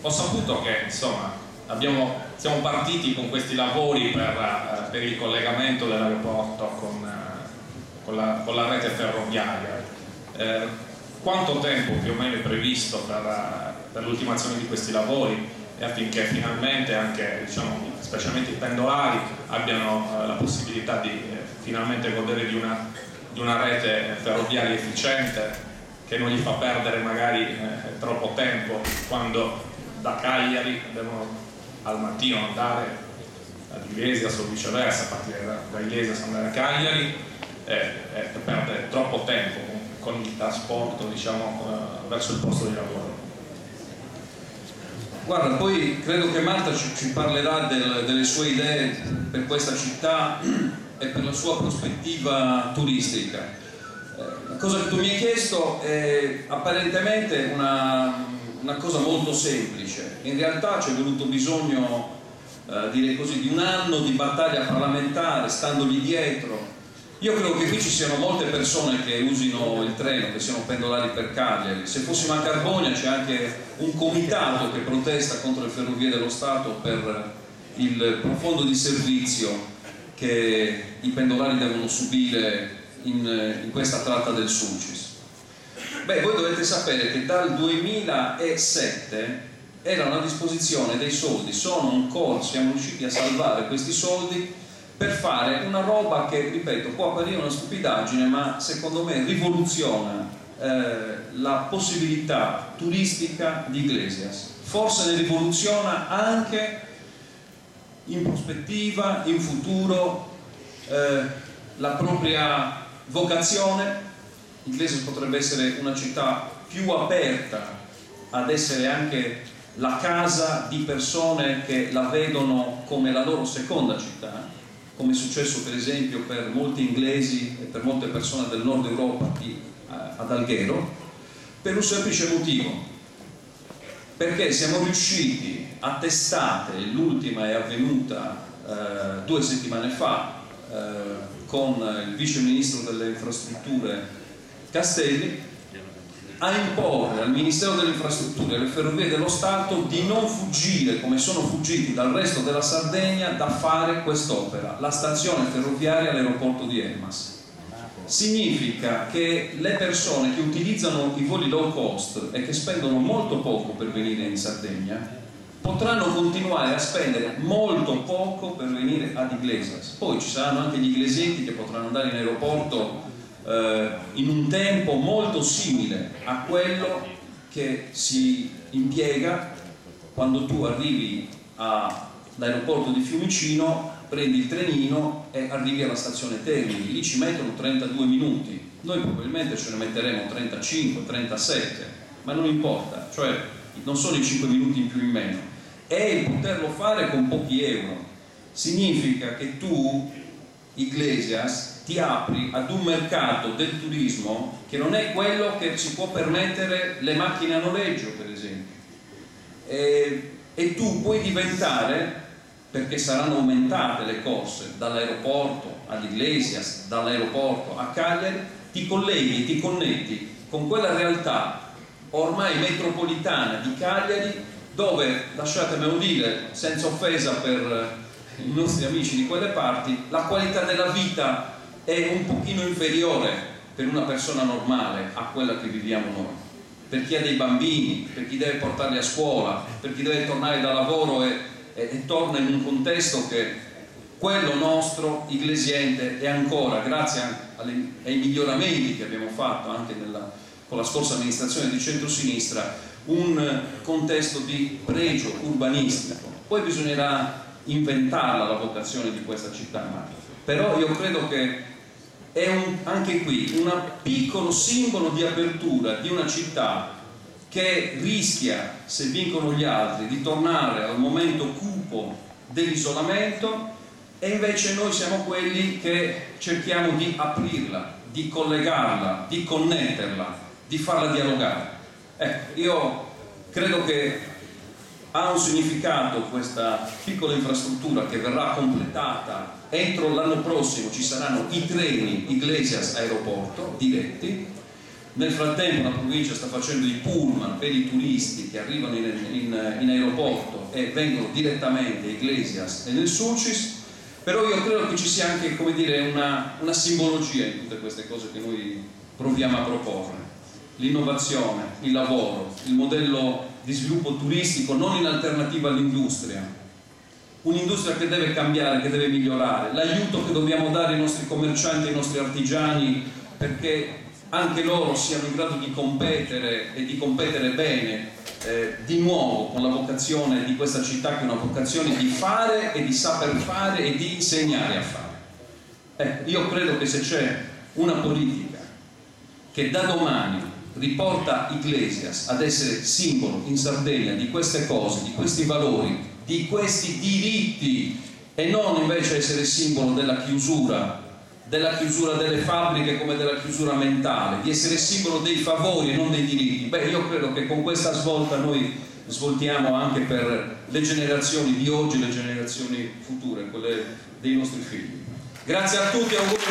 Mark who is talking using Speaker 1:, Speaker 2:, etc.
Speaker 1: ho saputo che insomma siamo partiti con questi lavori per il collegamento dell'aeroporto con la rete ferroviaria. Quanto tempo più o meno è previsto per l'ultimazione di questi lavori e affinché finalmente anche, diciamo, specialmente i pendolari abbiano la possibilità di finalmente godere di una rete ferroviaria efficiente che non gli fa perdere magari troppo tempo quando da Cagliari devono al mattino andare ad Iglesias o viceversa, partire da Iglesias andare a Cagliari e perdere troppo tempo con il trasporto, diciamo, verso il posto di lavoro.
Speaker 2: Guarda, poi credo che Marta ci parlerà delle sue idee per questa città e per la sua prospettiva turistica. La cosa che tu mi hai chiesto è apparentemente una cosa molto semplice. In realtà ci è venuto bisogno, direi così, di un anno di battaglia parlamentare, standogli dietro. Io credo che qui ci siano molte persone che usino il treno, che siano pendolari per Cagliari. Se fossimo a Carbonia c'è anche un comitato che protesta contro le ferrovie dello Stato per il profondo disservizio che i pendolari devono subire in questa tratta del Sulcis. Beh, voi dovete sapere che dal 2007 erano a disposizione dei soldi, siamo riusciti a salvare questi soldi per fare una roba che, ripeto, può apparire una stupidaggine, ma secondo me rivoluziona la possibilità turistica di Iglesias. Forse ne rivoluziona anche in prospettiva, in futuro, la propria vocazione. Iglesias potrebbe essere una città più aperta ad essere anche la casa di persone che la vedono come la loro seconda città, come è successo per esempio per molti inglesi e per molte persone del nord Europa ad Alghero, per un semplice motivo: perché siamo riusciti a testate, l'ultima è avvenuta 2 settimane fa con il vice ministro delle infrastrutture Castelli, a imporre al Ministero delle Infrastrutture e alle Ferrovie dello Stato di non fuggire, come sono fuggiti dal resto della Sardegna, da fare quest'opera, la stazione ferroviaria all'aeroporto di Elmas. Significa che le persone che utilizzano i voli low cost e che spendono molto poco per venire in Sardegna potranno continuare a spendere molto poco per venire ad Iglesias. Poi ci saranno anche gli iglesienti che potranno andare in aeroporto in un tempo molto simile a quello che si impiega quando tu arrivi all'aeroporto di Fiumicino, prendi il trenino e arrivi alla stazione Termini. Lì ci mettono 32 minuti, noi probabilmente ce ne metteremo 35, 37, ma non importa, cioè non sono i 5 minuti in più in meno, è il poterlo fare con pochi euro. Significa che tu, Iglesias, ti apri ad un mercato del turismo che non è quello che si può permettere le macchine a noleggio, per esempio, e tu puoi diventare, perché saranno aumentate le corse dall'aeroporto ad Iglesias, dall'aeroporto a Cagliari, ti colleghi, ti connetti con quella realtà ormai metropolitana di Cagliari, dove, lasciatemelo dire senza offesa per i nostri amici di quelle parti, la qualità della vita è un pochino inferiore per una persona normale a quella che viviamo noi. Per chi ha dei bambini, per chi deve portarli a scuola, per chi deve tornare da lavoro e torna in un contesto che quello nostro iglesiente è ancora, grazie ai miglioramenti che abbiamo fatto anche con la scorsa amministrazione di centrosinistra, un contesto di pregio urbanistico. Poi bisognerà inventarla la vocazione di questa città, però io credo che è anche qui un piccolo simbolo di apertura di una città che rischia, se vincono gli altri, di tornare al momento cupo dell'isolamento, e invece noi siamo quelli che cerchiamo di aprirla, di collegarla, di connetterla, di farla dialogare. Ecco, io credo che ha un significato questa piccola infrastruttura che verrà completata entro l'anno prossimo. Ci saranno i treni Iglesias aeroporto diretti, Nel frattempo la provincia sta facendo i pullman per i turisti che arrivano in aeroporto e vengono direttamente a Iglesias e nel Sulcis, però io credo che ci sia anche, come dire, una simbologia in tutte queste cose che noi proviamo a proporre. L'innovazione, il lavoro, il modello di sviluppo turistico non in alternativa all'industria, un'industria che deve cambiare, che deve migliorare, l'aiuto che dobbiamo dare ai nostri commercianti, ai nostri artigiani, perché anche loro siano in grado di competere e di competere bene di nuovo con la vocazione di questa città, che è una vocazione di fare e di saper fare e di insegnare a fare. Io credo che se c'è una politica che da domani riporta Iglesias ad essere simbolo in Sardegna di queste cose, di questi valori, di questi diritti, e non invece essere simbolo della chiusura delle fabbriche come della chiusura mentale, di essere simbolo dei favori e non dei diritti. Io credo che con questa svolta noi svoltiamo anche per le generazioni di oggi, le generazioni future, quelle dei nostri figli. Grazie a tutti e auguri.